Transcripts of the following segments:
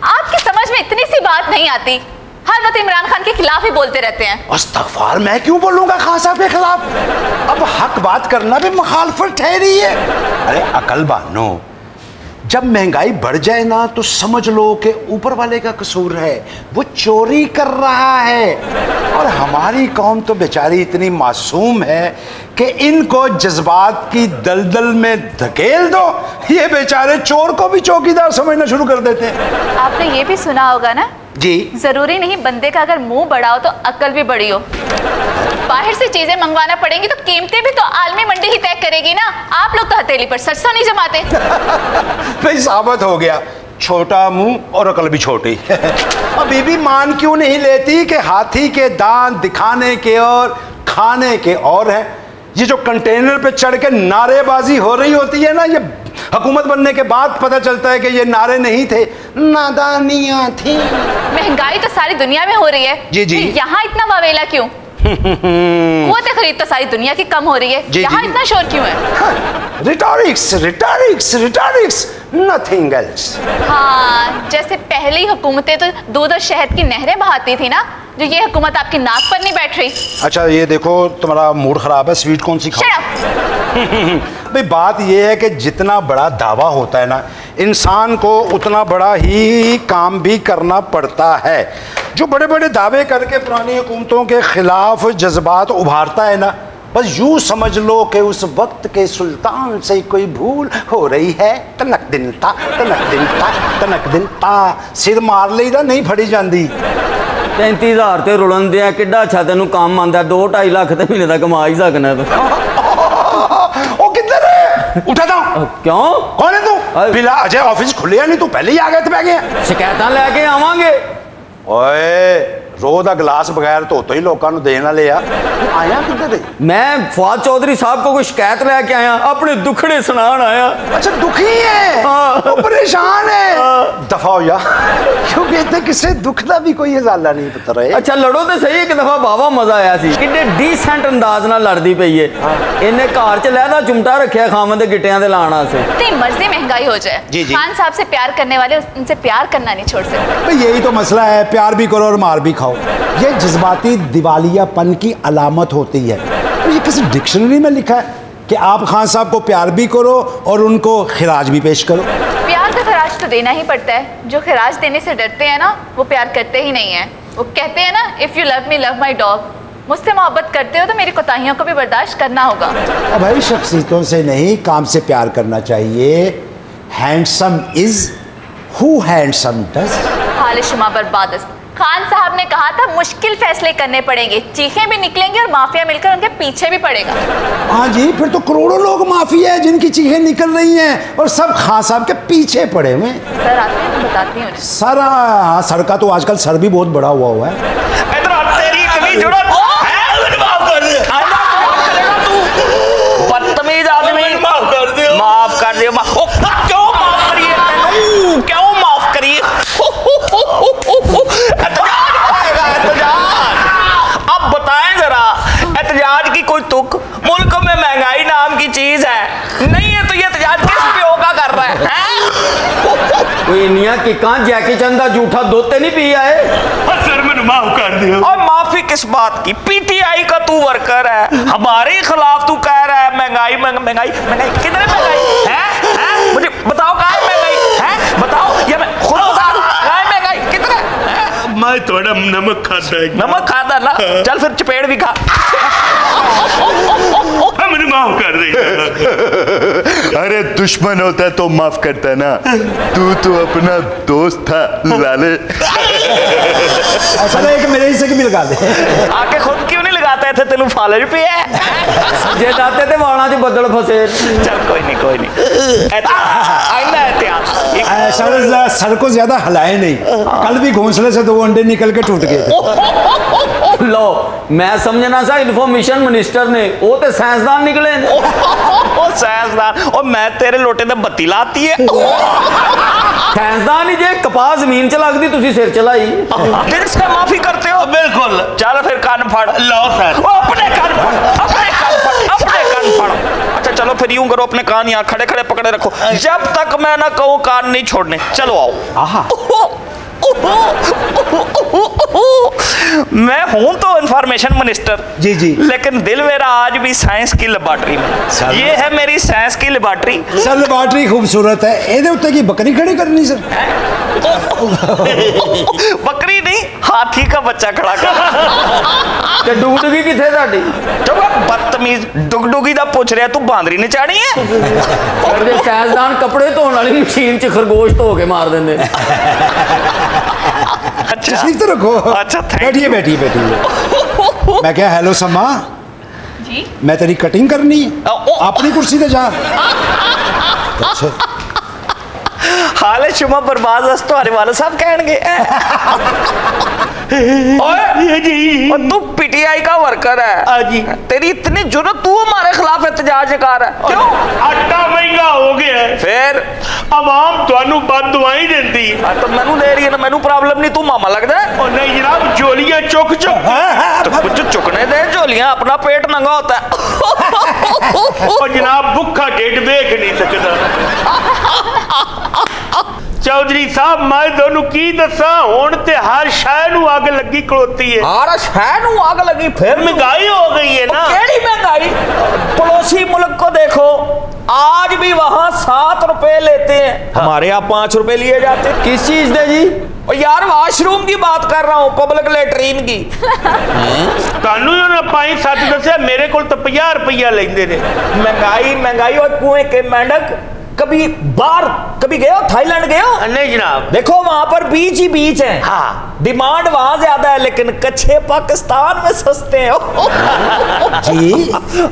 आपकी समझ में इतनी सी बात नहीं आती, हर वक्त इमरान खान के खिलाफ ही बोलते रहते हैं। अस्तगफार, मैं क्यों बोलूंगा खान साहब के खिलाफ? अब हक बात करना भी मुखालफत ठहरी है। अरे अकल बानो, जब महंगाई बढ़ जाए ना तो समझ लो कि ऊपर वाले का कसूर है, वो चोरी कर रहा है। और हमारी कौम तो बेचारी इतनी मासूम है कि इनको जज्बात की दलदल में धकेल दो, ये बेचारे चोर को भी चौकीदार समझना शुरू कर देते हैं। आपने ये भी सुना होगा ना जी, जरूरी नहीं बंदे का अगर मुंह बड़ा हो तो अकल भी बड़ी हो। बाहर से चीजें मंगवाना पड़ेंगी तो कीमतें भी तो आलमी मंडी ही तय करेगी ना। आप लोग तो हथेली पर सरसों नहीं जमाते। भाई साबित हो गया, छोटा मुंह और अकल भी छोटी। अभी भी मान क्यों नहीं लेती कि हाथी के दांत दिखाने के और खाने के और है। ये जो कंटेनर पे चढ़ के नारेबाजी हो रही होती है ना, ये हुकूमत बनने के बाद पता चलता है कि ये नारे नहीं थे, नादानियां थी। महंगाई तो सारी दुनिया में हो रही है जी जी, यहाँ इतना वावेला क्यों? वो तो खरीद तो सारी दुनिया की कम हो रही है, यहाँ इतना शोर क्यों है? रिटॉरिक्स रिटॉरिक्स रिटॉरिक्स, नथिंग एल्स। हाँ, जैसे पहली हुकूमतें तो दूध और शहद की नहरें बहाती थी ना, जो ये हुकूमत आपकी नाक पर नहीं बैठ रही। अच्छा ये देखो, तुम्हारा मूड खराब है, स्वीट कौन सी खाओ? भाई बात ये है कि जितना बड़ा दावा होता है ना, इंसान को उतना बड़ा ही काम भी करना पड़ता है। जो बड़े बड़े दावे करके पुरानी हुकूमतों के खिलाफ जज्बात उभारता है ना, बस यूं समझ लो कि उस वक्त के सुल्तान से कोई भूल हो रही है। तनक दिन था, तनक दिन था, तनक दिन था, सिर मार लेदा नहीं फड़ी जाती। 35,000 ते रुलन दिया किड्डा अच्छा तेनू काम आंदा, 2-2.5 लाख ते महीने तक कमा ही सकना तू। ओ किधर है? उठा था। क्यों? कौन है तू? बिला अजय ऑफिस खुले नहीं, तू पहले ही आ गए थे। बह गए शिकायत लैके आवांगे। ओए रोज का गिलास बगैर धोते ही लोगों को देना लिया, आया किधर? मैं फवाद चौधरी साहब को कोई शिकायत लेके आया, अपने दुखड़े सुनान आया। अच्छा दुखी है? हाँ। परेशान है? हाँ। दफा हो जा, क्योंकि इतने किसी दुख का भी कोई हजाला नहीं पता रहे। अच्छा लड़ो तो सही, एक दफा बाबा मजा आया सी, कितने डिसेंट अंदाज नाल लड़दी पई है। इन्हें घर च लहदा चिमटा रखिया खावन दे गिट्टियां दे लाण वास्ते। जितनी मर्जी महंगाई हो जाए, खान साहब से प्यार करने वाले उनसे प्यार करना नहीं छोड़ सकते। यही तो मसला है, प्यार भी करो और मार भी खाओ। ये जज्बाती दिवालियापन की अलामत होती है। तो ये किसी डिक्शनरी में लिखा है कि आप खान साहब को प्यार भी करो और उनको खिराज भी पेश करो। प्यार का खिराज तो देना ही पड़ता है। जो खिराज देने से डरते हैं ना, वो प्यार करते ही नहीं है। वो कहते हैं ना, if you love me love my dog. मुझसे मोहब्बत करते हो तो मेरी कोताहियों को भी बर्दाश्त करना होगा। अब भाई शख्सियतों से नहीं, काम से प्यार करना चाहिए। Handsome is who handsome does. हाल शुमा बर्बादस्त। खान साहब ने कहा था मुश्किल फैसले करने पड़ेंगे, चीखें भी निकलेंगी और माफिया मिलकर उनके पीछे भी पड़ेगा। हाँ जी, फिर तो करोड़ों लोग माफिया है जिनकी चीखें निकल रही हैं और सब खान साहब के पीछे पड़े हुए हैं। सर आते हैं, मैं बताती हूँ सर। हाँ, सर का तो आजकल सर भी बहुत बड़ा हुआ है। बदतमीज आदमी, माफ कर दियो। क्यों माफ करिए? क्यों माफ करिए? अब बताएं जरा, एहतजाज की कोई तुक? मुल्क में महंगाई नाम की चीज है नहीं है, तो ये एहतजाज किस पे का कर रहा है? कोई निया कि कहां जैकी चंद का जूठा दोते नहीं पिया है? सर मैंने माफ कर दिया। और माफी किस बात की? पीटीआई का तू वर्कर है, हमारे खिलाफ तू कह रहा है महंगाई महंगाई महंगाई। किधर महंगाई है? मुझे बताओ कहाँ है महंगाई है? बताओ, ये मैं खुद बता दूं कहाँ है महंगाई? किधर है? मैं थोड़ा नमक खाता है। नमक खाता ना, चल फिर चपेट भी खा। मैंने माफ कर दिया। अरे दुश्मन होता तो माफ करता ना, तू तो अपना दोस्त था लाले। ऐसा नहीं कि मेरे हिस्से की भी लगा दे। आके खुद क्यों नहीं लगाते थे? तेनू फालज पे है जे जाते थे वाणा च बदल फसे। चल कोई नहीं कोई नहीं, सर को ज्यादा हिलाए नहीं, कल भी घोंसले से 2 अंडे निकल के टूट गए थे। लो मैं समझना सा इन्फॉर्मेशन मिनिस्टर ने, वो तो साइंसदान निकले। साइंसदान? और मैं तेरे लोटे ते बत्ती लाती है। साइंसदान ही जे कपास जमीन च लगदी, तुसी सिर चलाई। दिल से माफी करते हो? बिल्कुल। चल फिर कान फाड़। लो सर। अपने कान फाड़, अपने कान फाड़, अपने कान फाड़। अच्छा चलो फिर यूं करो, अपने कान यहाँ खड़े खड़े पकड़े रखो, जब तक मैं ना कहूँ कान नहीं छोड़ने। चलो आओ। मैं हूं तो इंफॉर्मेशन मिनिस्टर जी जी, लेकिन दिल मेरा आज भी साइंस की लेबॉर्टरी में। ये है मेरी साइंस की लेबॉर्टरी। सर लेबॉर्टरी खूबसूरत है, ਇਹਦੇ ਉੱਤੇ ਕੀ बकरी खड़ी करनी सर? बकरी नहीं, हाथी का बच्चा खड़ा कर। ਤੇ ਡੁਗਡੁਗੀ ਕਿੱਥੇ ਤੁਹਾਡੀ? चुप बदतमीज, डुगडुगी दा पूछ रहा तू बांदरी ने चाड़ी है? ਫਿਰ ਜੇ ਸਾਇੰਸਦਾਨ ਕੱਪੜੇ ਧੋਣ ਵਾਲੀ ਮਸ਼ੀਨ 'ਚ ਖਰਗੋਸ਼ ਧੋ ਕੇ ਮਾਰ ਦਿੰਦੇ। अच्छा तशरीफ तो रखो। अच्छा, thank बैठिए बैठिए बैठिए। मैं क्या हेलो सम्मा, जी मैं तेरी कटिंग करनी है, अपनी कुर्सी पे जा। अच्छा हाले शुमा बर्बाद दस तुम्हारे वाले साहब कहेंगे। ओए जी, और तू पीटीआई का वर्कर है जी, तेरी इतनी जुर्रत, तू हमारे खिलाफ एहतजाज कर है क्यों? आटा महंगा हो गया है, फिर आवाम ਤੁਹਾਨੂੰ बददुआई देती है। तो मैनू दे रही है ना, मैनू प्रॉब्लम नहीं, तू मामा लगता है। और नहीं जनाब, झोलियां चुक चुक तो कुछ चुकने दे झोलियां, अपना पेट नंगा होता है। और जनाब भुखा ढिड देख नहीं सकता। चौधरी साहब मैं दोनों की दसा हुण ते हर शय नूं अग लगी खलोती है। हर शय नूं अग लगी, फिर महंगाई हो गई है ना। केड़ी महंगाई? पड़ोसी मुल्क को देखो, आज भी वहां 7 रुपए लेते हैं, हमारे यहाँ 5 रुपए लिए जाते हैं। किस चीज दे जी? और यार वाशरूम की बात कर रहा हूँ, पब्लिक लेटरीन की। तानू उन्होंने 5-7 दसिया, मेरे को तो 50 रुपया लेंदे ने। महंगाई महंगाई, और कुएं के मेंढक कभी बाहर कभी गए हो, थाईलैंड गए हो? नहीं जनाब। देखो वहां पर बीच ही बीच है। हाँ, डिमांड वहां ज्यादा है, लेकिन कच्चे पाकिस्तान में सस्ते हैं। जी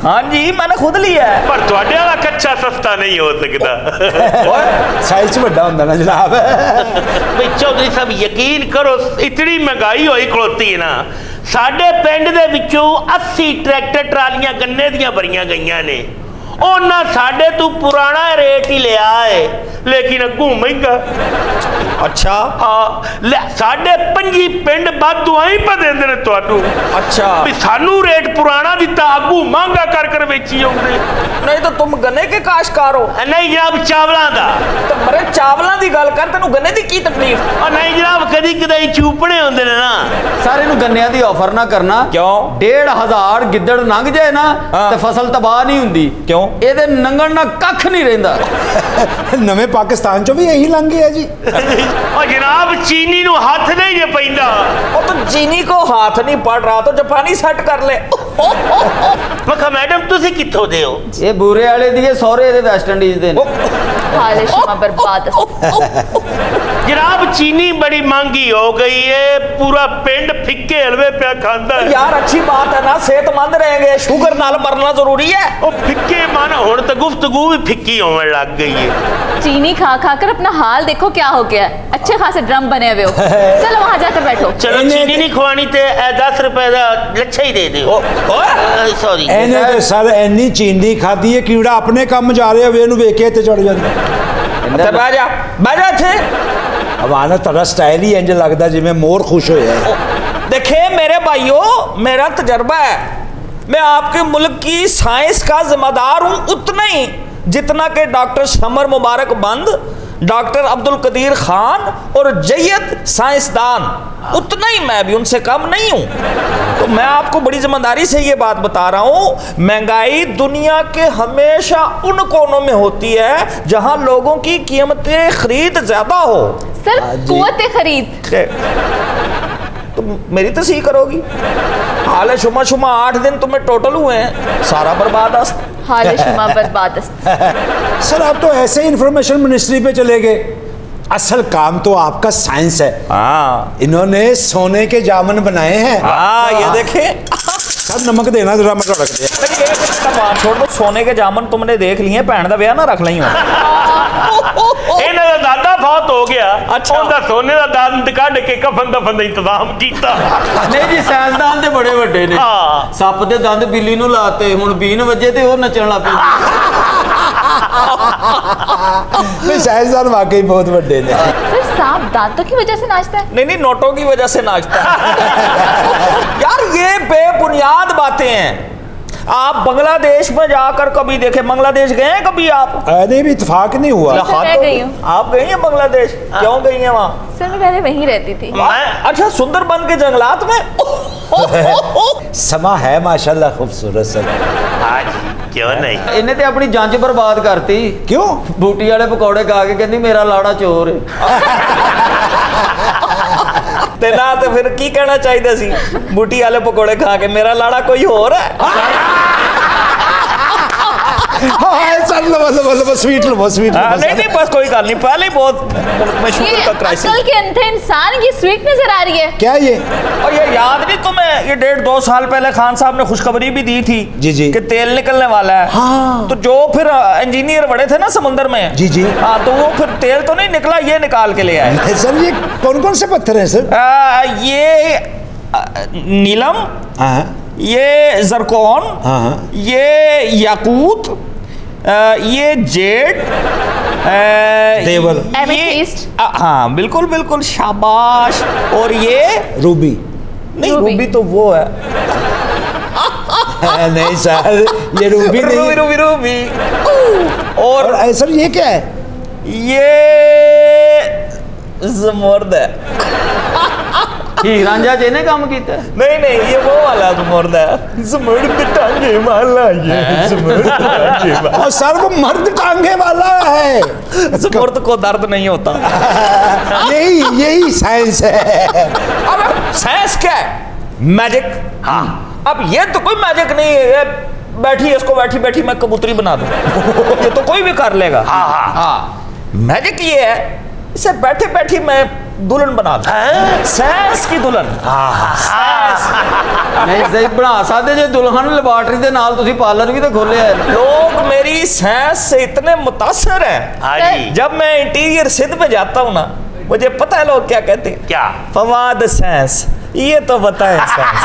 हाँ जी, मैंने खुद लिया है। पर तुहाडे वाला कच्चा सस्ता नहीं हो सकता। साइज बड़ा होंदा ना जनाब। भाई चौधरी साहब यकीन करो, इतनी महंगाई होई खलोती है ना, साडे पिंड दे विचों 80 ट्रैक्टर ट्रालियां गन्ने दियां भरियां गईयां ने। ਉਹਨਾਂ ਸਾਡੇ ਤੋਂ ਪੁਰਾਣਾ ਰੇਟ ਹੀ ਲਿਆ ਹੈ, लेकिन अगू महंगा। अच्छा हाँ, ले साढ़े 5 पिंड बददुआई पा देंदे ने तुहानू। अच्छा, भी सानू रेट पुराना दिता, अगू महंगा कर कर बेची जाओगे। नहीं तो तुम गन्ने के काश्तकार हो? नहीं जनाब, चावलों दा। तो मरे चावलों की गल कर, तेनू गन्ने की तकलीफ? नहीं जनाब, कदी कदाई चूपने होंदे ने ना। ਸਾਰੇ ਨੂੰ ਗੰਨਿਆਂ ਦੀ ਆਫਰ ਨਾ ਕਰਨਾ। क्यों? 1,500 ਗਿੱਦੜ ਲੰਘ ਜਾਏ ਨਾ ਤੇ ਫਸਲ ਤਬਾਹ ਨਹੀਂ ਹੁੰਦੀ। क्यों? ਇਹਦੇ ਨੰਗਣ ਨਾਲ ਕੱਖ ਨਹੀਂ ਰਹਿੰਦਾ। नवे पाकिस्तान चो भी यही लंघ गया जी। और जनाब चीनी नू हाथ नहीं जे पैंदा। वो तो चीनी को हाथ नहीं पड़ रहा तो जापानी सेट कर ले। मैं मैडम तुसी कित्थों दे हो? ਇਹ ਬੂਰੇ ਵਾਲੇ ਦੀ ਹੈ, ਸਹੁਰੇ ਇਹਦੇ ਵੈਸਟ ਇੰਡੀਜ਼ ਦੇ ਨੇ। हाले शुमा बर्बाद। जनाब चीनी बड़ी महंगी हो गई है, पूरा पिंड फिक्के हलवे पे खांदा है। यार अच्छी बात है ना, सेहतमंद रहेंगे, शुगर नाल मरना जरूरी है। ओ फिक्के माना हुण तो गुफ्तगू भी फिक्की होने लग गई है। चीनी खा खा कर अपना हाल देखो क्या हो गया है, अच्छे खासे ड्रम बने हुए हो। चलो वहां जाकर बैठो। चलो चीनी नहीं खवानी ते 10 रुपए का लच्छा ही दे दो। सॉरी ਇਹਨੇ ਤੇ ਸਰ ਇੰਨੀ ਚੀਨੀ ਖਾਦੀ ਹੈ, ਕੀੜਾ ਆਪਣੇ ਕੰਮ ਜਾ ਰਿਹਾ ਹੋਵੇ ਇਹਨੂੰ ਵੇਖ ਕੇ ਇੱਥੇ ਚੜ ਜਾਂਦਾ। बह जा इत्थे। हमारा तेरा स्टाइल ही इंज लगता जिवें मोर खुश होया है। देखिए मेरे भाइयों, मेरा तजर्बा है, मैं आपके मुल्क की साइंस का जिम्मेदार हूं उतना ही जितना कि डॉक्टर शमर मुबारक बंद, डॉक्टर अब्दुल कदीर खान और जयद साइंसदान, उतना ही मैं भी उनसे कम नहीं हूं। तो मैं आपको बड़ी जिम्मेदारी से ये बात बता रहा हूं, महंगाई दुनिया के हमेशा उन कोनों में होती है जहां लोगों की कीमतें खरीद ज्यादा हो। सर कुव्वत खरीद। तुम मेरी तस्वीर करोगी? हाले शुमा शुमा 8 दिन तुम्हें टोटल हुए हैं, सारा बर्बाद। हाले शुमा बर्बाद। सर आप तो ऐसे ही इंफॉर्मेशन मिनिस्ट्री पे चले गए, असल काम तो आपका साइंस है। हाँ, इन्होंने सोने के जामुन बनाए हैं। हाँ ये देखें। सर नमक देना जरा, मैं रख दिया। छोड़ दो, सोने के जामुन तुमने देख लिए, भैन का ब्याह ना रख ली। इन्हां दा दादा फौत हो गया। अच्छा। उनदा सोने दा दंद कढ के कफन दफन दा इंतजाम कीता। ਨਹੀਂ ਜੀ, ਸਾਇੰਸਦਾਨ ਤੇ ਬੜੇ ਵੱਡੇ ਨੇ। हाँ। ਸੱਪ ਦੇ ਦੰਦ ਬਿੱਲੀ ਨੂੰ ਲਾਤੇ, ਹੁਣ ਬੀਨ ਵੱਜੇ ਤੇ ਉਹ ਨੱਚਣ ਲੱਗ ਪਈ। साइंसदान वाकई बहुत बड़े ने। सर सांप दांतों की वजह से नाचता है? नहीं नहीं, नोटों की वजह से नाचता है। यार ये बेबुनियाद बातें हैं। आप बांग्लादेश में जाकर कभी देखे? बांग्लादेश गए हैं कभी आप? नहीं भी इत्तेफाक नहीं हुआ। मैं गई हूँ। आप गई हैं बांग्लादेश? क्यों गई हैं वहाँ? सर मैं पहले वहीं रहती थी। अच्छा, सुंदरबन के जंगलात में? समा है माशाल्लाह खूबसूरत सर। हाँ जी, क्यों नहीं। इन्हें तो अपनी जांच बर्बाद करती। क्यों? बूटी वाले पकौड़े खा के कहती मेरा लाड़ा चोर है। ते ना तो फिर की कहना चाहिए सी? बूटी वाले पकौड़े खा के मेरा लाड़ा कोई और है। हाँ सर, लो स्वीट लो, स्वीट लो। नहीं बस कोई गल नहीं, पहले ही बहुत मैं शुगर का क्राइसिस। अक्ल के अंधे इंसान की स्वीट नजर आ रही है क्या ये? और ये याद नहीं तुम्हें, ये 1.5-2 साल पहले खान साहब ने खुशखबरी भी दी थी जी कि तेल निकलने वाला है। हाँ। तो जो फिर इंजीनियर बड़े थे ना समुद्र में, जी। हाँ, तो वो फिर तेल तो नहीं निकला, ये निकाल के ले आए। सर ये कौन कौन से पत्थर हैं सर? ये नीलम, ये जरकोन, ये याकूत, ये जेड, देवर, हाँ बिल्कुल बिल्कुल, शाबाश। और ये रूबी। नहीं, रूबी तो वो है। नहीं सर, ये रूबी नहीं। रूबी। और सर ये क्या है? ये ज़मर्द है। रांझा जी ने काम किया? नहीं, ये वो वाला ज़मर्द है। ज़मर्द टांगे वाला, ये ज़मर्द टांगे वाला। सर वो मर्द टांगे वाला है। ज़मर्द को दर्द नहीं होता। यही साइंस है। अब साइंस क्या है? मैजिक। हाँ, अब ये तो कोई मैजिक नहीं है, बैठी इसको बैठी मैं कबूतरी बना दूं। ये तो कोई भी कर लेगा। हाँ, मैजिक ये है, इसे बैठी मैं दुल्हन बना दूं। साइंस की दुल्हन। नहीं सही बना सकते जे दुल्हन लैबोरेटरी के नाल तुसी पार्लर भी तो खोले है। लोग मेरी साइंस से इतने मुतासर हैं, जब मैं इंटीरियर सिद्ध में जाता हूँ ना, मुझे पता है लोग क्या कहते हैं। क्या? फवाद साइंस, ये तो बताए साइंस।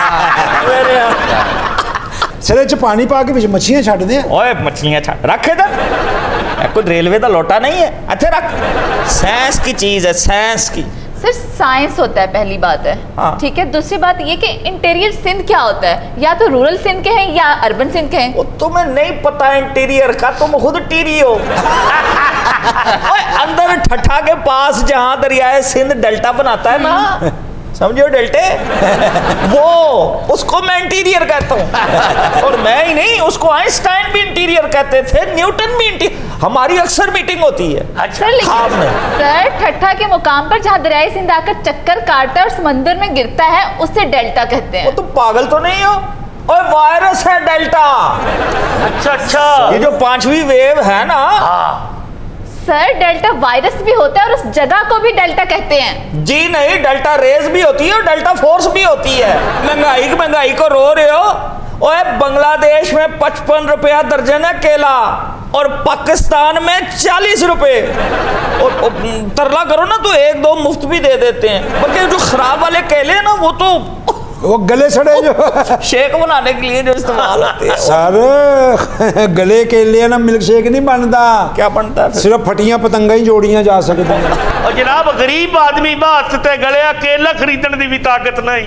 सर च पानी पा के मछलियां छड़ दे। ओए मछलियां छड़ रखे इधर, कोई रेलवे का लोटा नहीं है, अच्छे रख। साइंस की चीज है, साइंस की। सर साइंस होता है, पहली बात है। हाँ। ठीक है, दूसरी बात ये कि इंटीरियर सिंध क्या होता है? या तो रूरल सिंध के हैं या अर्बन सिंध के हैं। वो तुम्हें नहीं पता इंटीरियर का, तुम खुद टीरी हो। अंदर ठट्ठा के पास जहां दरियाए सिंध डेल्टा बनाता है ना, समझो डेल्टे, वो उसको मैं इंटीरियर कहता हूँ। और मैं ही नहीं, उसको आइंस्टाइन भी इंटीरियर कहते थे, न्यूटन भी इंटीरियर। हमारी अक्सर मीटिंग होती है। अच्छा, सर ठट्ठा के मुकाम पर जहाँ दरियाई सिंध आकर चक्कर काटता है और समंदर में गिरता है, उसे डेल्टा कहते हैं। वो तुम पागल तो नहीं हो? और वायरस है डेल्टा। अच्छा, ये जो 5वीं वेव है ना, सर डेल्टा वायरस भी होता है और उस जगह को भी डेल्टा कहते हैं। जी नहीं, डेल्टा रेज भी होती है और डेल्टा फोर्स भी होती है। महंगाई को रो रहे हो? ओए बांग्लादेश में 55 रुपया दर्जन है केला और पाकिस्तान में 40 रुपए। और तरला करो ना तो 1-2 मुफ्त भी दे देते हैं। बल्कि जो खराब वाले केले हैं ना, वो गले सड़े जो शेक बनाने के लिए जो इस्तेमाल होते हैं। सर गले के लिए ना मिल्क शेक नहीं बनता। क्या बनता है? सिर्फ फटियां पतंगा ही जोड़ियां जा सकती हैं। और जनाब गरीब आदमी बात गले केला खरीदने की भी ताकत नहीं।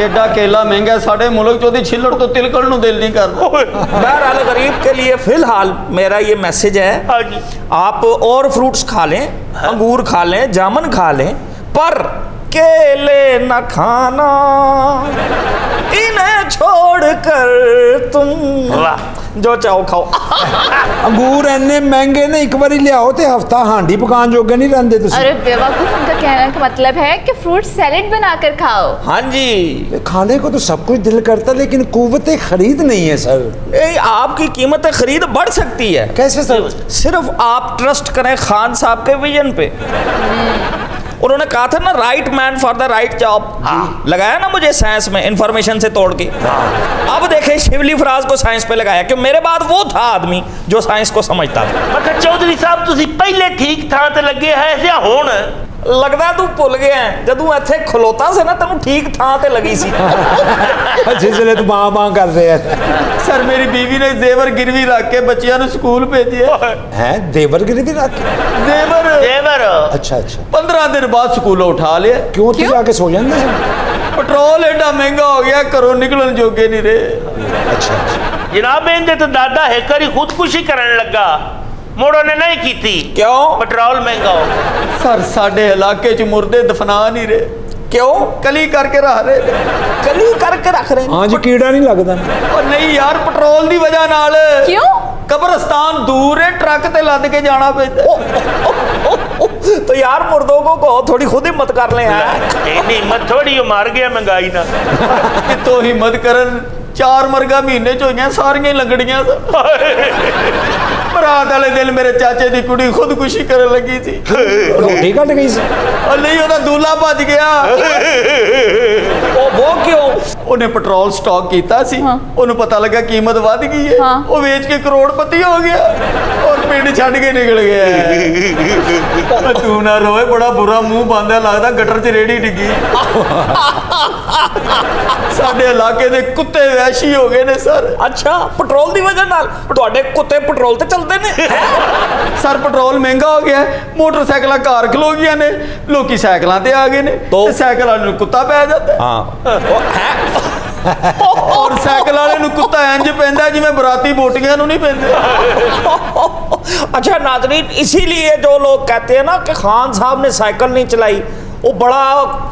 एडा केला महंगा, साढ़े मुल्क चो छिलड़ तो तिलकड़ नु दिल नहीं करता। बहरहाल गरीब के लिए फिलहाल मेरा ये मैसेज है, आप और फ्रूट्स खा लें, अंगूर खा लें, जामुन खा लें, पर केले न खाना, इन्हें छोड़कर तुम जो चाहो खाओ। अंगूर इन्ने महंगे ने, एक बार लियाओ तो हफ्ता हांडी पकान जोगे नहीं रहंदे तुसी। अरे बेवकूफ, उनका कहने का मतलब है कि फ्रूट सैलेड बनाकर खाओ। हाँ जी, खाने को तो सब कुछ दिल करता, लेकिन कुव्वते खरीद नहीं है सर। आपकी कीमत खरीद बढ़ सकती है। कैसे सर? सिर्फ आप ट्रस्ट करें खान साहब के विजन पे। उन्होंने कहा था ना, right man for the right job. लगाया ना मुझे साइंस में इंफॉर्मेशन से तोड़ के। अब देखे शिवली फराज को साइंस पे लगाया, क्यों मेरे बाद वो था आदमी जो साइंस को समझता था। मैं चौधरी साहब तुसी पहले ठीक थां ते लगे है या हुण लगदा तू भुल गया है, जदों इत्थे खलोता से ना तेनू ठीक थां ते लगी सी। जिसले तू मां मां कर रहे हैं। सर मेरी बीवी ने जेवर गिरवी रख के बच्चियां नु स्कूल भेजे हैं। देवर गिरवी रख के? जेवर। अच्छा 15 दिन बाद स्कूल उठा लिया। क्यों? तू जाके सो जांदे? पेट्रोल एडा महंगा हो गया, घरों निकलन जोगे नहीं रहे। अच्छा जनाब इनके तो दादा एक बारी खुदकुशी करन लगा, मुड़ उन्हें नहीं की। क्यों? पेट्रोल महंगा हो। सर साडे इलाके च मुर्दे दफना नहीं रहे। क्यों? कली करके रख रहे, कली करके रख रहे हैं। हाँ जी, कीड़ा नहीं लगता। और नहीं यार, पेट्रोल की वजह नाल। क्यों? कब्रस्तान दूर है, ट्रक ते लद के जाना पैंदा। तो यार मुर्दों को कहो थोड़ी खुद हिम्मत कर ले यार। हिम्मत थोड़ी मार गया महंगाई ना। कितों हिम्मत करन, 4 मरगा महीने च होइयां, सारियां लंगड़ियां। बरात वाले दिन मेरे चाचे की कुड़ी खुदकुशी करन लगी थी। रोटी कट गई सी। और नहीं, ओदा दूल्हा भज गया। वो क्यों? उन्हें पेट्रोल स्टॉक कीता सी, उन्हें पता लगा कीमत वध गई है, हाँ। वो बेच के करोड़पति हो गया और पिंड छड़ के निकल गया। तू ना रोए, बड़ा बुरा मुंह बंद है, लगता गटर च रेड़ी डिगी। साडे इलाके दे कुत्ते वैशी हो गए ने सर। अच्छा, पेट्रोल की वजह नाल तुहाडे कुत्ते पेट्रोल ते चलते ने? सर पेट्रोल महंगा हो गया, मोटरसाइकिल कार खलो गई ने, लोग साइकिलों ते आ गए ने, तो साइकिल वाले कुत्ता पै जाता है। हाँ। और साइकिल वाले कुत्ता इंज पैंदा जिवें बराती बोटियां नूं नहीं पैंदे। अच्छा नाज़रीन, इसीलिए जो लोग कहते हैं ना कि खान साहब ने साइकिल नहीं चलाई, वो बड़ा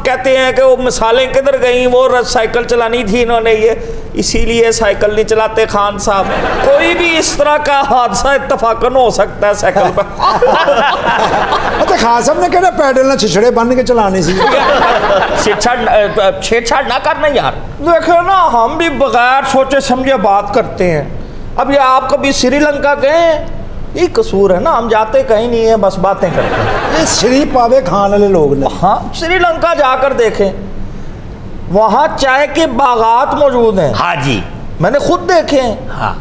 कहते हैं कि वो मिसालें किधर गई, वो साइकिल चलानी थी इन्होंने, ये इसीलिए साइकिल नहीं चलाते खान साहब। कोई भी इस तरह का हादसा इत्तफाकन हो सकता है साइकिल पर। अच्छा, खान साहब ने कहना पैडल ना छिछड़े बन के चलाने सी। छेड़छाड़ ना करना यार। देखो ना, हम भी बगैर सोचे समझे बात करते हैं। अब ये आप कभी श्रीलंका गए? ये कसूर है ना, हम जाते कहीं नहीं है, बस बातें करते हैं। ये श्री पावे खान वाले लोग ने। हाँ, श्रीलंका जाकर देखें, वहाँ चाय के बागात मौजूद हैं। हाँ जी, मैंने खुद देखे हैं। हाँ।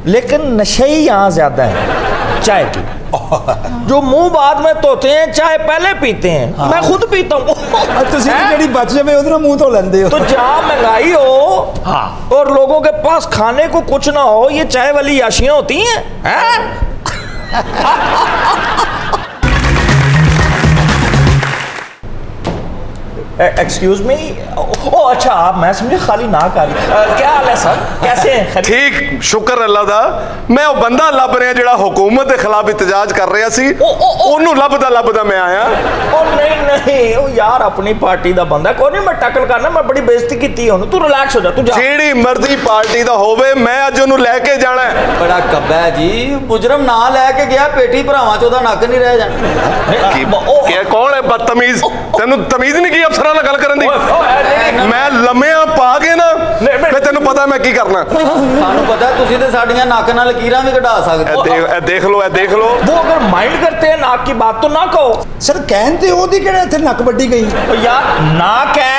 लेकिन नशे ही यहाँ ज्यादा है चाय की। जो मुंह बाद में धोते हैं, चाय पहले पीते हैं। हाँ। मैं खुद पीता हूँ। जी बच जाए उधर मुंह धो लेंदे हो। तो जहाँ महंगाई हो, हाँ, और लोगों के पास खाने को कुछ ना हो, ये चाय वाली याशियां होती हैं। Excuse me. ओ अच्छा, आप, मैं समझे खाली ना कर। क्या हाल है सर, कैसे हैं? ठीक, शुक्र अल्लाह दा। मैं वो बंदा लभ रहा जिहड़ा हुकूमत के खिलाफ इतजाज कर रहा सी, ओनू लभदा मैं आया। ओ नहीं, ओ यार अपनी पार्टी दा बंदा, कोई नहीं, मैं टैकल करना, मैं बड़ी बेइज्जती कीती है, तू रिलैक्स हो जा, तू जा। जेड़ी मर्जी पार्टी दा होवे, मैं अज ओनू लेके जाना है। बड़ा कब्बा है जी, मुजरम ना लैके गया, पेटी भरावां चों दा नक नहीं रह जाना। कौन है बदतमीज? तेनू तमीज नहीं की अफसर गल करन दी? मैं लम्मिया पा के ना, मैं तेनू पता मैं की करना। सानू पता है, तुसीं ते साडीआं नक नाल लकीरां भी कढा सकदे हो। देख लो। वो अगर माइंड करते हैं नाक की बात तो ना कहो सर। कहते ओदी किहड़े इत्थे नक वड्डी गई? यार ना कह,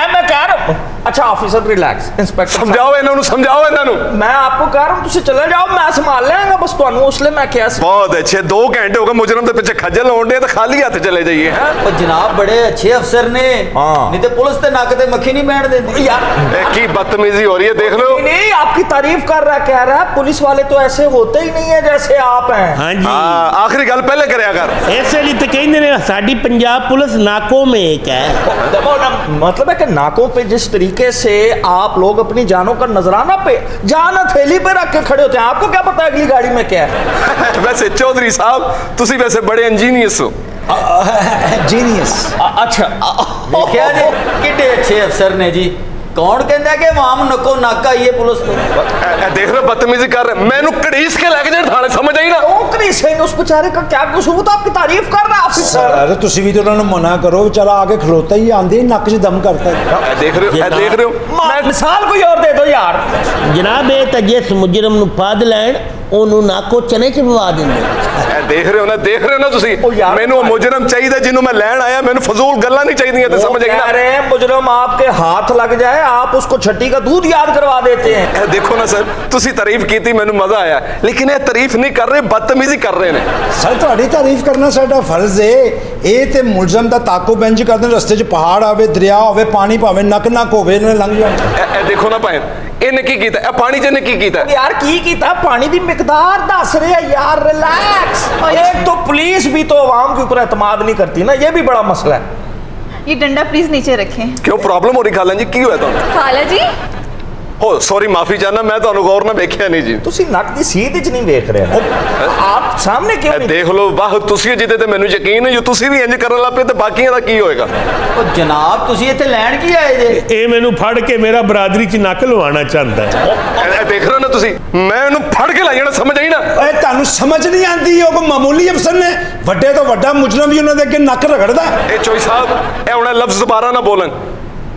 मैं कह रहा हूं। अच्छा ऑफिसर रिलैक्स, इंस्पेक्टर समझाओ इन्हों, समझाओ इन्हों। मैं आपको कह रहा हूं तुसी चले जाओ, मैं संभाल लेंगा बस तुहानू, उसले मैं क्या सी। बहुत अच्छे, 2 घंटे हो गए मुजरम के पीछे खज्जल होने दे, तो खाली हाथ चले जाइए। ओ जनाब बड़े अच्छे अफसर ने, नहीं तो पुलिस ते नक ते मक्खी नहीं बैठ देती यार। की बदतमीजी हो रही है, देख लो। नहीं, आपकी तारीफ कर रहा, कह रहा है पुलिस वाले तो ऐसे होते ही नहीं है जैसे आप हैं। हाँ जी, आखिरी गल पहले करया कर। इसलिए तो कहते हैं साडी पंजाब पुलिस नाकों में एक है। मतलब है कि नाकों पे जिस तरीके से आप लोग अपनी जानों का नजराना पे जान हथेली पे रख के खड़े होते हैं, आपको क्या पता अगली गाड़ी में क्या है? वैसे चौधरी साहब, तुसी वैसे बड़े इंजीनियस हो। जीनियस। अच्छा, देखिया जी किड्डे अच्छे अफसर ने जी। कौन कहता है कि वाम नको नाका ये पुलिस तो देख लो बदतमीजी कर रहे, मैनू कड़ीस के लेके जाए थाने, समझ आई ना? उस बेचारे का क्या कसूर, तो आपकी तारीफ कर रहा ऑफिसर। अरे तुसी भी तो उन्होंने मना करो, बेचारा आगे खलोता ही आंधी नक च दम करता है। देख रहे हो। मिसाल कोई और दे दो यार। जनाब ये तो जिस मुजरम नूं फड़ लैण ओनू नाको चने च पवा देंगे। देख रहे हो ना तुसी, मैनू मुजरम चाहिए जिन्हों मैं लैन आया, मैनू फजूल गल्लां नहीं चाहिए, तो समझ आई ना? अरे मुजरम आपके हाथ लग जाए, आप उसको छठी का दूध याद करवा देते हैं। देखो ना सर, तुसी तारीफ की, मैनू मजा आया, लेकिन ये तारीफ नहीं कर रहे, बदतमीजी कर रहे हैं। सर तुहाडी तारीफ करना साडा फर्ज है। ये ते मुलजम दा ताको बेंच करदे, रस्ते च पहाड़ आवे, दरिया होवे, पानी भावे नक होवे, इन्हें लंघ जाए। देखो ना भैन, इन्हें की कीता, पानी च की कीता यार, की कीता? पानी दी मिकदार दस रहे हैं यार, रिलैक्स। एक तो पुलिस भी तो आवाम के ऊपर एतमाद नहीं करती ना, ये भी बड़ा मसला है। ये डंडा प्लीज नीचे रखें। क्यों प्रॉब्लम हो रही खाला जी? की हुआ? खाला जी हो सॉरी माफी चाहना मैं तो गौर ना देखिया नहीं जी ਤੁਸੀਂ ਨੱਕ ਦੀ ਸੀਧ ਚ ਨਹੀਂ ਵੇਖ ਰਹੇ ਆਪ ਸਾਹਮਣੇ ਕਿਉਂ ਨਹੀਂ देख लो वाह ਤੁਸੀਂ ਜਿੱਤੇ ਤੇ ਮੈਨੂੰ ਯਕੀਨ ਹੈ ਜੋ ਤੁਸੀਂ ਵੀ ਇੰਜ ਕਰਨ ਲੱਗ ਪਏ ਤੇ ਬਾਕੀਆਂ ਦਾ ਕੀ ਹੋਏਗਾ ਉਹ ਜਨਾਬ ਤੁਸੀਂ ਇੱਥੇ ਲੈਣ ਕੀ ਆਏ ਜੇ ਇਹ ਮੈਨੂੰ ਫੜ ਕੇ ਮੇਰਾ ਬਰਾਦਰੀ ਚ ਨੱਕ ਲਵਾਉਣਾ ਚਾਹੁੰਦਾ ਹੈ ਦੇਖ ਰਹੇ ਹੋ ਨਾ ਤੁਸੀਂ ਮੈਂ ਇਹਨੂੰ ਫੜ ਕੇ ਲੈ ਜਾਣਾ ਸਮਝ ਆਈ ਨਾ ਓਏ ਤੁਹਾਨੂੰ ਸਮਝ ਨਹੀਂ ਆਂਦੀ ਉਹ ਕੋਈ ਮਾਮੂਲੀ ਅਫਸਰ ਨੇ ਵੱਡੇ ਤੋਂ ਵੱਡਾ ਮੁਜਰਮ ਵੀ ਉਹਨਾਂ ਦੇ ਅੱਗੇ ਨੱਕ ਰਗੜਦਾ ਇਹ ਚੋਈ ਸਾਹਿਬ ਇਹ ਹੁਣ ਲਫ਼ਜ਼ ਦੁਬਾਰਾ ਨਾ ਬੋਲਣ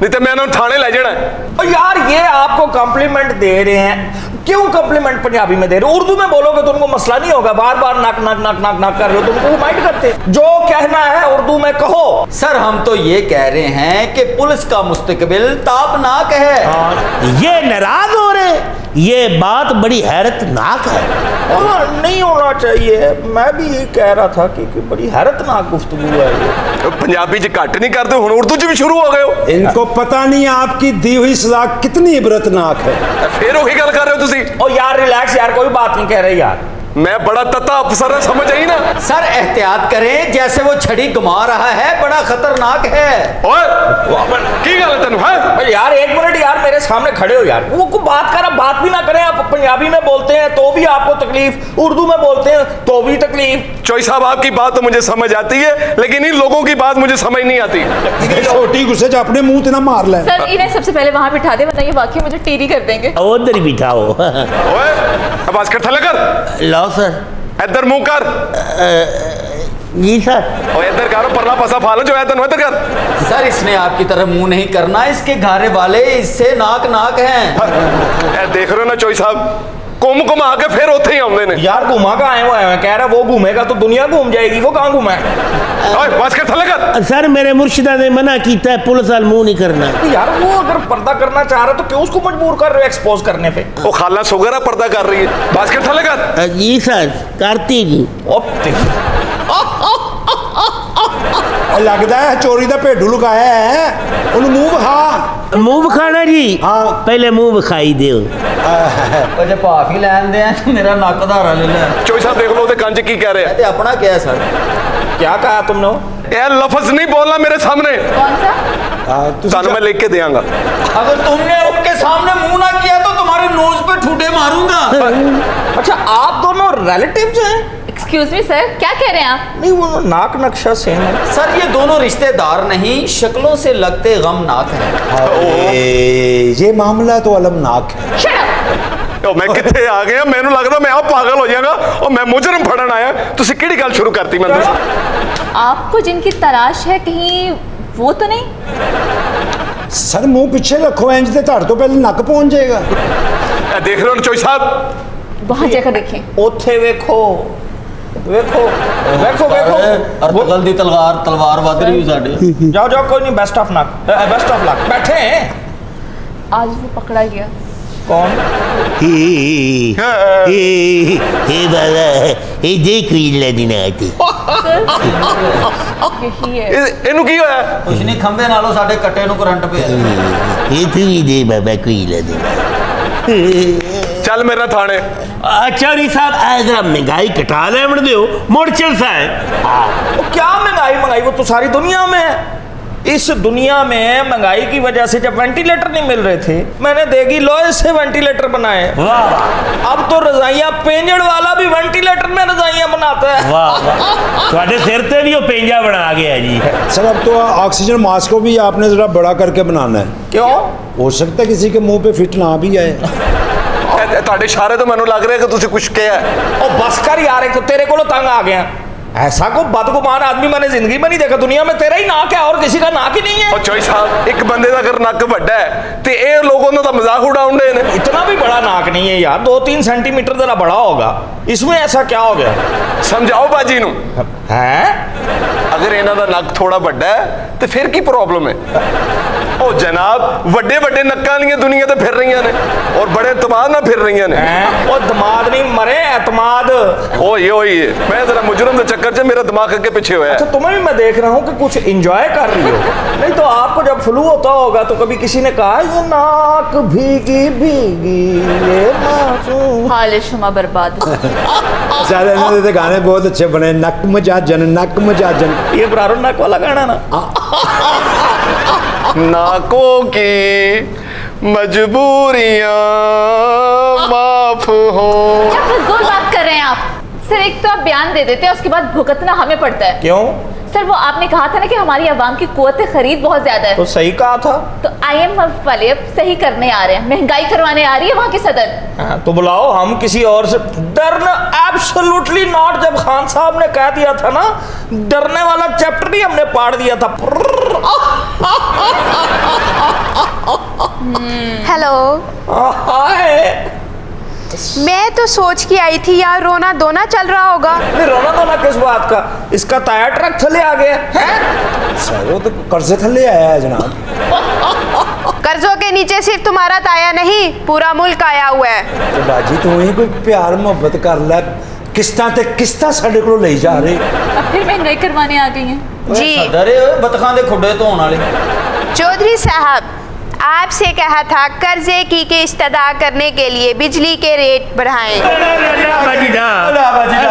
नहीं तो मैं इन्होंने थाने ले जाना है और यार ये आपको कॉम्प्लीमेंट दे रहे हैं क्यों कॉम्प्लीमेंट पंजाबी में दे रहे हो उर्दू में बोलोगे तो उनको मसला नहीं होगा बार बार नाक नाक नाक नाक नाक कर रहे हो तो उनको माइंड करते जो कहना है उर्दू में कहो सर हम तो ये कह रहे हैं कि पुलिस का मुस्तकबिल ताबनाक है ये नाराज हो रहे ये बात बड़ी हैरतनाक है और नहीं होना चाहिए मैं भी ये कह रहा था कि बड़ी हैरतनाक गुफ्तगू है ये पंजाबी च घट नहीं करते हुण उर्दू च भी शुरू हो गए हो इनको पता नहीं आपकी दी हुई सजा कितनी इबरतनाक है फिर वही गल कर रहे हो तुसी ओ यार रिलैक्स यार कोई बात नहीं कह रहे यार मैं बड़ा तत्ता अफसर है समझ आई ना सर एहतियात करें जैसे वो छड़ी घुमा रहा है बड़ा खतरनाक है ओए की गल है तेनू है यार एक मिनट यार मेरे सामने खड़े हो यार वो को बात कर बात भी ना करें आप पंजाबी में बोलते हैं तो भी आपको तकलीफ उर्दू में बोलते हैं तो भी तकलीफ चोई साहब आपकी बात तो मुझे समझ आती है लेकिन इन लोगों की बात मुझे समझ नहीं आती छोटी गुस्से च अपने मुंह ना मार ले सर इन्हें सबसे पहले वहां बिठा दे वरना ये वाकई मुझे टीरी कर देंगे उधर बिठाओ ओए आवाज कर थले कर लो सर इधर मुंह कर जी सर और इधर करो परला पासा फालो जो है तेन इधर कर सर इसने आपकी तरह मुंह नहीं करना इसके घारे वाले इससे नाक नाक हैं देख रहे हो ना चोई साहब घूम घुमा के फिर उथे ही आते हैं यार घुमा का आए हुए हैं कह रहा वो घूमेगा तो दुनिया घूम जाएगी वो कहाँ घूमा है बस कर थले कर सर मेरे मुर्शिदा ने मना किया है पुलिस वाल मुंह नहीं करना यार वो अगर पर्दा करना चाह रहा तो क्यों उसको मजबूर कर रहे हो एक्सपोज करने पे वो खाला शुगर है पर्दा कर रही है बस कर थले कर जी सर करती जी लगता है चोरी का भेडू लुकाया है उन्हें मुंह विखा मुंह विखाना जी हाँ पहले मुंह विखाई दो जो भाफ ही लैन दे मेरा नक धारा ले ले चोई साहब देख लो ओदे कंज की कह रहे हैं अपना क्या है सर क्या कहा तुमने यार लफ्ज नहीं बोलना मेरे सामने कौन सा तानु मैं लिख के देंगा अगर तुमने उनके सामने मुंह ना किया तो तुम्हारे नोज पे ठूठे मारूंगा अच्छा आप दोनों रिलेटिव्स हैं एक्सक्यूज मी सर क्या कह रहे हैं आप नहीं वो नाक नक्शा सेम है सर ये दोनों रिश्तेदार नहीं शक्लों से लगते गमनाक हैं ये मामला तो अलमनाक है Shut up! तो मैं कितने आ गया मैनू लगता मैं आप पागल हो जाएगा और मैं मुजरम फड़न आया तुसी किहड़ी गल शुरू करती मैं आपको जिनकी तलाश है कहीं वो तो नहीं सर मुंह पीछे रखो इंज ते धड़ तो पहले नक पहुंच जाएगा देख रहे हो चोई साहब वहां जाकर देखें ओथे वेखो वेखो वेखो वेखो अरतगल दी तलवार वध रही साडे जाओ जाओ कोई नहीं best of luck best of luck बैठे हैं आज वो पकड़ा गया कौन देख दिन आती यही है इनू की होया कुछ नहीं खंबे नालों साडे कट्टे नु करंट पे ये तू ही दे बाबा कोई ला दे चल मेरे थाने अच्छा री साहब जरा महंगाई कटा ले बन दो मुड़ चल सा है वो क्या महंगाई महंगाई वो तो सारी दुनिया में है इस दुनिया में महंगाई की वजह से जब वेंटिलेटर नहीं मिल रहे थे मैंने देगी लोहे से वेंटिलेटर बनाए अब तो रजाइयां पेंजड़ वाला भी वेंटिलेटर में रजाइयां बनाता है वाह सिर ते भी वो पेंजा बना गया जी सर अब तो ऑक्सीजन मास्क को भी आपने जरा बड़ा करके बनाना है क्यों हो सकता है किसी के मुंह पे फिट ना भी आए ਤੁਹਾਡੇ ਇਸ਼ਾਰੇ ਤੋਂ ਮੈਨੂੰ ਲੱਗ ਰਿਹਾ ਕਿ ਤੁਸੀਂ ਕੁਝ ਕਿਹਾ ओ बस कर यार एक तो तेरे को तंग आ गया ऐसा को बदगुमान आदमी मैंने जिंदगी में नहीं देखा दुनिया में तेरा ही नाक है और किसी का नाक ही नहीं है और चोई साहब एक बंदे का अगर नक बड़ा है तो ये लोगों ने तो मजाक उड़ाउंडे ने इतना भी बड़ा नाक नहीं है यार 2-3 सेंटीमीटर जरा बड़ा होगा इसमें ऐसा क्या हो गया समझाओ बाजी नू हैं अगर इन्हों का नक थोड़ा बड़ा है तो फिर की प्रॉब्लम है ओ जनाब बड़े बड़े नक्कां वालियां दुनिया ते फिर रही ने और बड़े एतमाद ना फिर रही ने ओ दिमाग नहीं मरे एतमाद ओए मैं जरा मुजरम के चक्कर से मेरा दिमाग के पीछे हुआ है अच्छा तुम्हें भी मैं देख रहा हूँ कि कुछ एंजॉय कर रही हो नहीं तो आपको जब फ्लू होता होगा तो कभी किसी ने कहा ये नाक भीगी भीगी ये मासूम हाल शुमा बर्बाद सारे इन्होंने तो गाने बहुत अच्छे बने नक मजाजन ये ब्रारो नक वाला गाना ना नाकों की मजबूरियां माफ हो। क्या फिजूल बात कर रहे हैं आप? सर एक तो आप बयान दे देते हैं, उसके बाद भुगतना हमें पड़ता है। क्यों? सर वो आपने कहा था ना कि हमारी आवाम की कुव्वत खरीद बहुत ज्यादा है। तो सही कहा था। तो IMF वाले अब सही करने आ रहे हैं, महंगाई करवाने आ रही है वहाँ की सदर। हाँ, तो बुलाओ, हम किसी और से डरना एब्सोल्युटली नॉट। जब खान साहब ने कह दिया था ना, डरने वाला चैप्टर ही हमने पाड़ दिया था। हेलो, हाय। मैं तो सोच के आई थी यार रोना धोना चल रहा होगा। रोना धोना किस बात का? इसका टायर ट्रक थले आ गया है। वो तो कर्जे थले आया है जनाब। कर्जों के नीचे सिर्फ तुम्हारा ताया नहीं, पूरा मुल्क आया हुआ है। तो बाजी तू ही कोई प्यार मोहब्बत कर ले, किस्तां ते किस्तां साडे कोलों ले जा रहे। अब फिर महंगाई करवाने आ गई हैं। जी बतखां दे खुडे धोण वाले चौधरी साहब, आपसे कहा था कर्जे की किस्त अदा करने के लिए बिजली के रेट बढ़ाएं।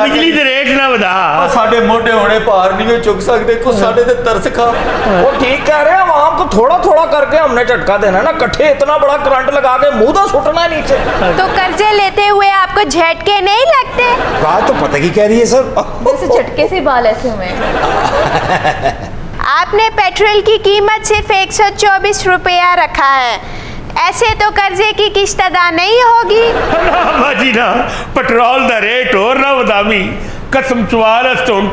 बिजली के रेट ना बता। साडे मोटे होने भार नहीं चुक सकते, कुछ साडे ते तरस खा। वो ठीक कह रहे हैं, आवाम को थोड़ा थोड़ा करके हमने झटका देना ना, कट्ठे इतना बड़ा करंट लगा के मुंह तो सुटना है नीचे। तो कर्जे लेते हुए आपको झटके नहीं लगते? बात तो पता की कह रही है सर। जैसे झटके से बाल ऐसे हुए। आपने पेट्रोल की कीमत सिर्फ 124 रुपया रखा है, ऐसे तो कर्जे की किस्त अदा नहीं होगी। बाजी ना पेट्रोल दा रेट और ना बदामी, कसम चवार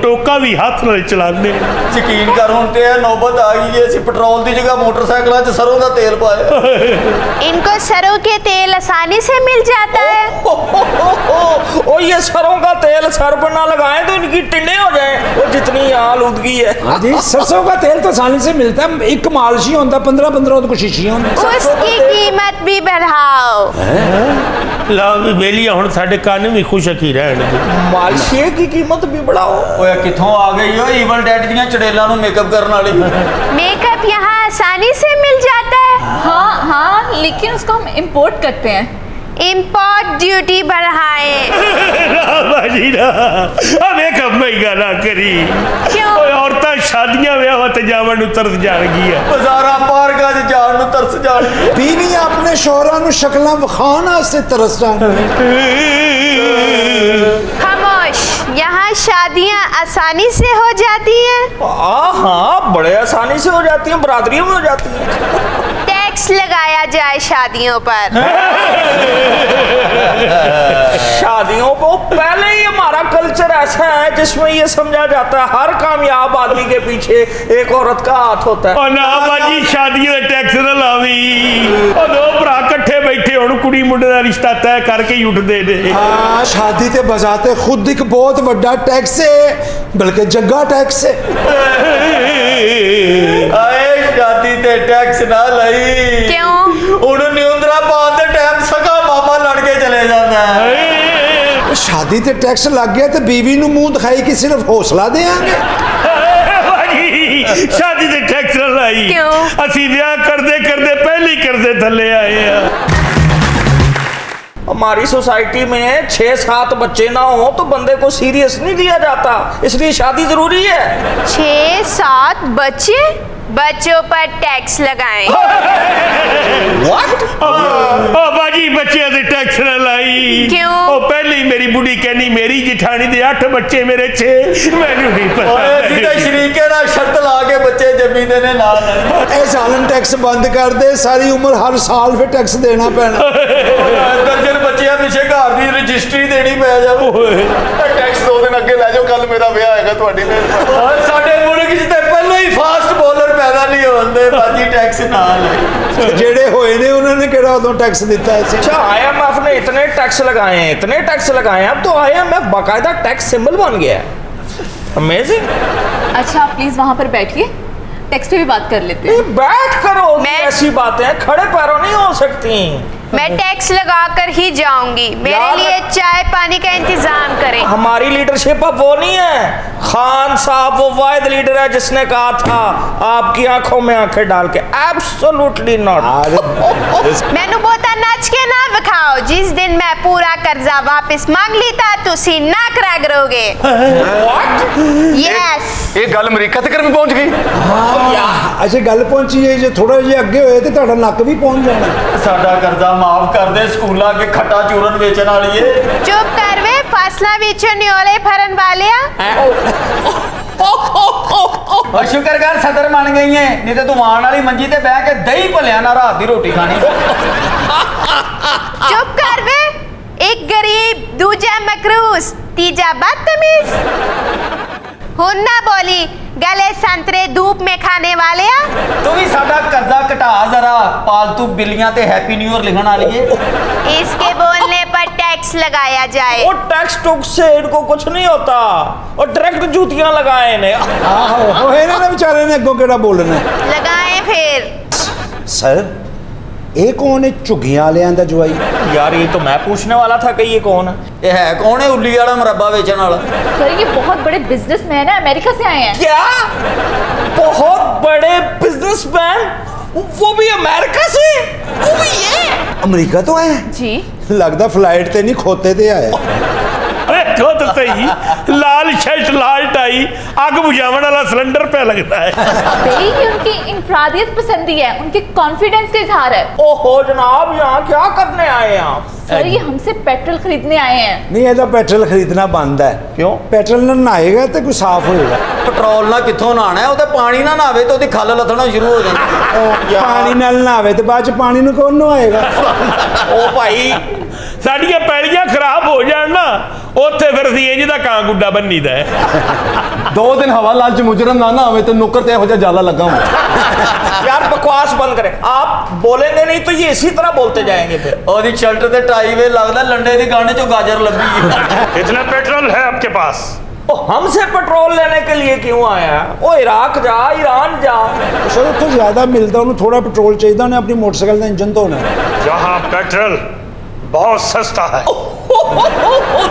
टोका भी हाथ नाल चलाने। यकीन कर हुण ते नौबत आ गई है, पेट्रोल की जगह मोटरसाइकिलों च सरों का तेल पाया। इनको सरों के तेल आसानी से मिल जाता है। ओ ये सरों का तेल सर पर ना लगाएं तो इनकी टिंडे हो जाएं। वो जितनी आलूदगी है। हाँ जी, सरसों का तेल तो आसानी से मिलता है, एक मालशी होता 15-15 तो शीशियां। उसकी कीमत भी बढ़ाओ। ला भी बेलिया हुण साडे कान भी खुश की रहन। मालशे की कीमत भी बढ़ाओ। ओए किथों आ गई हो इवल डेड दियां चड़ेलां नु मेकअप करने वाली। मेकअप यहाँ आसानी से मिल जाता है। हाँ हाँ, लेकिन उसको हम इम्पोर्ट करते हैं। इम्पोर्ट ड्यूटी बढ़ाएं। मेकअप महंगा ना करी। क्यों? औरतां शादियां ब्याह ते जावन नु तरस जाणगी है। बाजारां पार्कां च जाण नु तरस जाणगी। बीवी अपने शोहरां नु शक्लां विखाण वास्ते तरस जाणगी। खामोश, यहाँ शादियाँ आसानी से हो जाती हैं। हाँ, बड़े आसानी से हो जाती हैं, बरादरियों में हो जाती हैं। टैक्स लगाया जाए शादियों पर। शादियों को पहले ही हमारा कल्चर ऐसा है जिसमें ये समझा जाता है हर कामयाब आदमी के पीछे एक औरत का हाथ होता है। और ना बाजी शादी का टैक्स ना लावी। और दो भरा इकट्ठे बैठे हुण कुड़ी मुंडे दा रिश्ता तय करके ही उठदे ने। हाँ, शादी ते बजाते खुद एक बहुत बड़ा टैक्स है, बल्कि जग्गा टैक्स है। आए शादी ते टैक्स ना लाई। क्यों? हुण न्यूंदरा पाउण दे टाइम सगा मामा लड़ के चले जाता है। शादी ते टैक्स लग गया तो बीवी नु मुंह दिखाई कि सिर्फ हौसला देंगे। शादी से टैक्स ना लाई। क्यों? असी ब्याह करदे करदे पहले करदे थले आए हैं। हमारी सोसाइटी में 6-7 बच्चे ना हो तो बंदे को सीरियस नहीं लिया जाता, इसलिए शादी जरूरी है। 6-7 बच्चे? बच्चों पर टैक्स लगाएं। बाजी बच्चे से टैक्स ना लाई। क्यों? ओ पहले ही मेरी बुढ़ी कहनी मेरी जिठानी दे 8 बच्चे मेरे 6, मैनू नहीं पता। सीधा शरीके ना शर्त ला के बच्चे जमी दे ने नाल। ए सालन टैक्स बंद कर दे, सारी उम्र हर साल फिर टैक्स देना पैना। दर्जन बच्चियां पिछे घर की रजिस्ट्री देनी पै जाए। टैक्स 2 दिन अगे लै जाओ, कल मेरा ब्याह है तुहाडी मेहरबानी। साडे मुल्क च ते पहले ही फास्ट बॉलर पैदा नहीं होंदे, बाजी टैक्स ना ले। जेड़े होए ने उन्होंने केड़ा उदों टैक्स दिता है। अच्छा, IMF ने इतने टैक्स लगाए हैं, इतने टैक्स लगाए हैं, अब तो IMF बाकायदा टैक्स सिंबल बन गया है। अमेजिंग। अच्छा आप प्लीज वहाँ पर बैठिए, टैक्स पे भी बात कर लेते हैं। बैठ करो, मैं- ऐसी बातें खड़े पैरों नहीं हो सकती। मैं टैक्स लगाकर ही जाऊंगी। मेरे लिए चाय पानी का इंतजाम करें। हमारी लीडरशिप अब वो नहीं है। खान साहब वो वाहिद लीडर है जिसने कहा था आपकी आंखों में आंखें डाल के। Absolutely not. मैनू बहुता नच के ना विखाओ। जिस दिन मैं पूरा कर्जा वापस मांग लीता तुसी नाक रगड़ोगे। यस ये गल अमेरिका तक भी पहुंच गई। अच्छा गल पहुंची है, जो थोड़ा जिहा अगे होए तो तुहाडा नक भी पहुंच जाना। साडा कर्जा माफ कर दे, स्कूला के खट्टा चूरन बेचन वाली है। चुप कर वे, फसला विचों न्योले फरन वालिया। और शुक्र कर सदर बन गई है, नहीं तो तू आने वाली मंजी ते बह के दही भलिया ना रात की रोटी खानी। चुप कर वे, एक गरीब, दूजा मकरूस, तीजा बदतमीज। हुन ना बोली, गले संतरे धूप में खाने वाले। तू भी साडा कर्जा घटा जरा, पालतू बिल्लियां ते हैप्पी न्यू ईयर लिखण वाली है। इसके बोलने पर टैक्स लगाया जाए। वो टैक्स टुक्स से इनको कुछ नहीं होता, और डायरेक्ट जूतियां लगाए ने। आहो इन्होंने बेचारे ने अगों केड़ा बोलना। लगाए फिर। सर ये कौन है झुग्गियां वालियां दा जवाई? यार ये तो मैं पूछने वाला था कि ये कौन है। ये है कौन है? उल्ली वाला मुरब्बा बेचने वाला। सर ये बहुत बड़े बिजनेसमैन है, अमेरिका से आए हैं। क्या? बहुत बड़े बिजनेसमैन, वो भी अमेरिका से? वो भी ये अमेरिका तो आए हैं जी। लगता फ्लाइट ते नहीं खोते ते आए। देखो तो सही, लाल शर्ट लाल टाई, आग बुझावन वाला सिलेंडर पे लगता है। यही उनकी इंफरादियत पसंदी है, उनके कॉन्फिडेंस का इजहार है। ओहो जनाब, यहाँ क्या करने आए आप? सर ये हमसे पेट्रोल खरीदने आए हैं। नहीं ਇਹਦਾ पेट्रोल खरीदना बंद है। क्यों? पेट्रोल ना नहाएगा तो कोई साफ होएगा। पेट्रोल ना कित्थों नहाना है, वो पानी ना नहावे तो ਉਹਦੀ खल लथना शुरू हो जाती। पानी नाल नहावे तो बाद च पानी ਨੂੰ कौन नहाएगा? ओ भाई साड़ियां पैड़ियां खराब हो जान ना, उत्थे फिर ਅਸੀਂ ਇੰਜ ਦਾ ਕਾਂ ਗੁੱਡਾ ਬੰਨੀਦਾ ਹੈ। 2 दिन हवा लाल च मुजरम ना ना हमें तो नौकर ते हो जा जाला लगा हूं। यार बकवास बंद करें, आप बोलेंगे नहीं तो ये इसी तरह बोलते जाएंगे फिर। ਉਹਦੀ शर्ट ते टाई वे लगदा लंडे दी गाने चो गाजर लभी है। कितना पेट्रोल है आपके पास? ओ हमसे पेट्रोल लेने के लिए क्यों आया? ओ इराक जा, ईरान जा। सर उत्थे ज्यादा मिलता, उन्हें थोड़ा पेट्रोल चाहिए, उन्हें अपनी मोटरसाइकिल का इंजन धोना है। जहाँ पेट्रोल बहुत सस्ता है।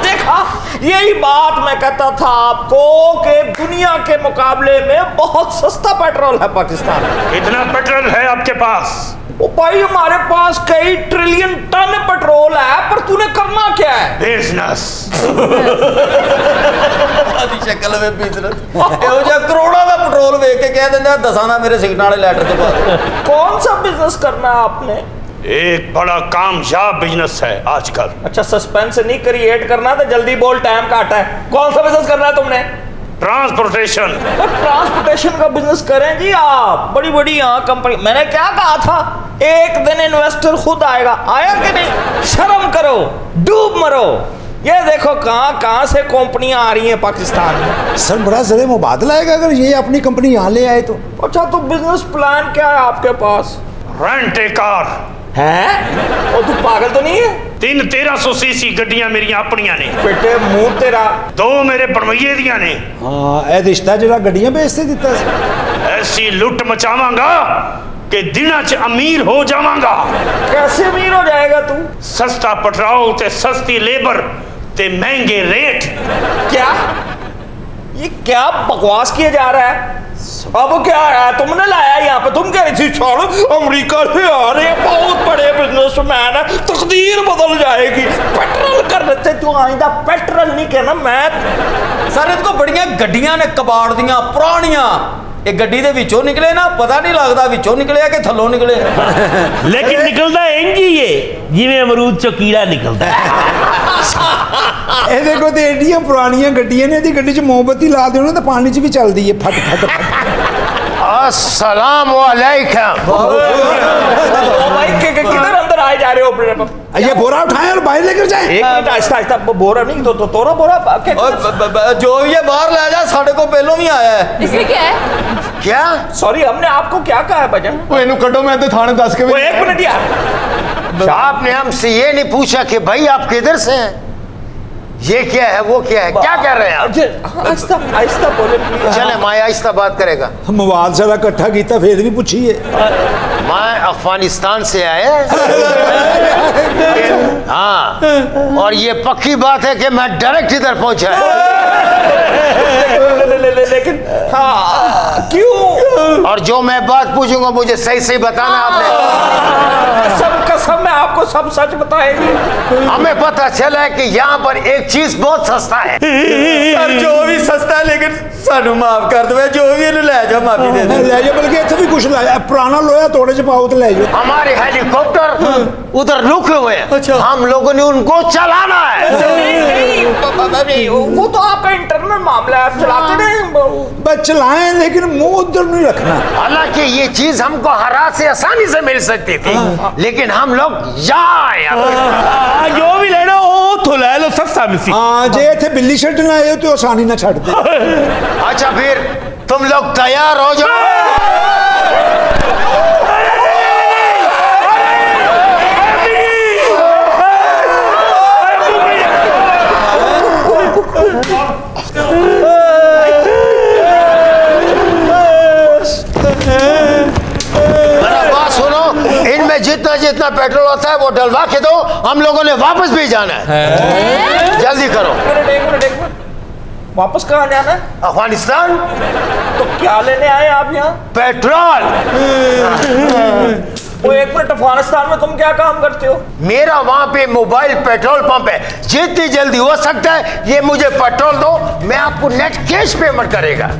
देखा, यही बात मैं कहता था आपको कि दुनिया के मुकाबले में बहुत सस्ता पेट्रोल है पाकिस्तान। कितना पेट्रोल है आपके पास? ओ भाई हमारे पास कई ट्रिलियन टन पेट्रोल है, पर तूने करना क्या है? बिजनेस। शक्ल में बिजनेस ਇਹੋ ਜਿਹਾ ਕਰੋੜਾਂ ਦਾ ਪੈਟਰੋਲ ਵੇਚ ਕੇ ਕਹਿ ਦਿੰਦੇ ਆ ਦਸਾਂ ਦਾ ਮੇਰੇ ਸਿਗਨਲ ਵਾਲੇ ਲੈਟਰ ਚ ਪਾ। कौन सा बिजनेस करना है आपने? एक बड़ा कामयाब बिजनेस है आजकल। अच्छा सस्पेंस नहीं क्रिएट करना तो जल्दी बोल, टाइम काट है। कौन सा बिजनेस करना है तुमने? ट्रांसपोर्टेशन। तो ट्रांसपोर्टेशन का बिजनेस करें जी आप। बड़ी बड़ी यहाँ कंपनी, मैंने क्या कहा था, एक दिन इन्वेस्टर खुद आएगा। आया कि नहीं? शर्म करो, डूब मरो। ये देखो कहाँ से कंपनियां आ रही हैं पाकिस्तान में। सर बड़ा ज़रे मुबादला है अगर ये अपनी कंपनी यहाँ ले आए तो। अच्छा तो बिजनेस प्लान क्या है आपके पास? रेंट ए कार है? और तू पागल तो नहीं है? 1300 सीसी गड्डियां मेरिया अपनियां ने। बेटे मुंह तेरा। 2 मेरे बनवैये दियां ने। हाँ ए रिश्ता जरा गड्डियां बेचते दिता सी। ऐसी लुट मचावांगा कि दिना च अमीर हो जावांगा। कैसे अमीर हो जाएगा तू? सस्ता पेट्रोल ते सस्ती लेबर ते महंगे रेट। क्या ये क्या बकवास किया जा रहा है? अब क्या है तुमने लाया यहाँ पे? तुम कह रही थी छोड़ो अमेरिका से आ रहे हैं, बहुत बड़े बिजनेसमैन है, तकदीर बदल जाएगी। पेट्रोल कर लेते तू, आइंदा पेट्रोल नहीं कहना। मैं सर इनको बड़ियां गड्डियां ने कबाड़ दियां पुरानियां, ये गड्डी दे विचों निकले ना पता नहीं लगता विचों निकले कि थल्लों निकले। लेकिन निकलदा इंज ही है जिवें अमरूद चो कीड़ा निकलदा है। ए देखो तो एडियां पुरानियां गड्डियां ने, गड्डी च मोमबत्ती ला दो ना तो पानी च भी चलदी है, फट फट फट। अस्सलाम वालेकुम। भाई किधर अंदर आए जा रहे हो? ये बोरा उठाएं और बाहर लेकर जाएं। एक मिनट आहिस्ता आहिस्ता। बोरा नहीं तो तोरा बोरा जो ये बाहर ले जा, साढ़े को पहलों भी आया है। इसमें क्या है? क्या? सॉरी हमने आपको क्या कहा है भजन? वो इन्हें कटो, मैं तो थाने 10 के। एक मिनट यार, आपने हमसे ये नहीं पूछा कि भाई आप किधर से हैं? ये क्या है वो क्या है, क्या कह रहे हैं आप? आहिस्ता आहिस्ता बोले प्लीज। चले मैं आहिस्ता बात करेगा। मवाद सारा इकट्ठा किया फिर भी पूछिए। मैं अफगानिस्तान से आए। हाँ, और ये पक्की बात है कि मैं डायरेक्ट इधर पहुंचा लेकिन हाँ क्यों? और जो मैं बात पूछूंगा मुझे सही सही बताना आपने। सब कसम मैं आपको सब सच बताएगी। हमें पता चला है कि यहाँ पर एक चीज बहुत सस्ता है। सर जो भी सस्ता है लेकिन सानू माफ कर दो, जो भी ले जाओ माफी दे दो। ले जाओ, बल्कि इतना भी कुछ लाया पुराना लोया थोड़े से पाओ तो ले जाओ। हमारे हेलीकॉप्टर उधर रुके हुए हैं। अच्छा। हम लोगों ने उनको चलाना है। वो तो आपका इंटरनल मामला है, आप चलाते रहे। बस चलाएं लेकिन मुंह उधर नहीं रखना। हालांकि ये चीज हमको हरा से आसानी से मिल सकती थी, लेकिन हम लोग यहाँ जो भी लेना हो तो ले लो, सस्ता मिलती। हाँ जे इतने बिल्ली शर्ट ना आए तो आसानी ना छड़ दे। अच्छा फिर तुम लोग तैयार हो जाओ। जितना जितना पेट्रोल होता है वो डलवा के दो, हम लोगों ने वापस भी जाना है। जल्दी करो। एक मिनट वापस कहाँ जाना है? अफगानिस्तान। तो क्या लेने आए आप यहाँ? पेट्रोल। वो एक मिनट, अफगानिस्तान में तुम क्या काम करते हो? मेरा वहां पे मोबाइल पेट्रोल पंप है। जितनी जल्दी हो सकता है ये मुझे पेट्रोल दो, मैं आपको नेट कैश पेमेंट करेगा।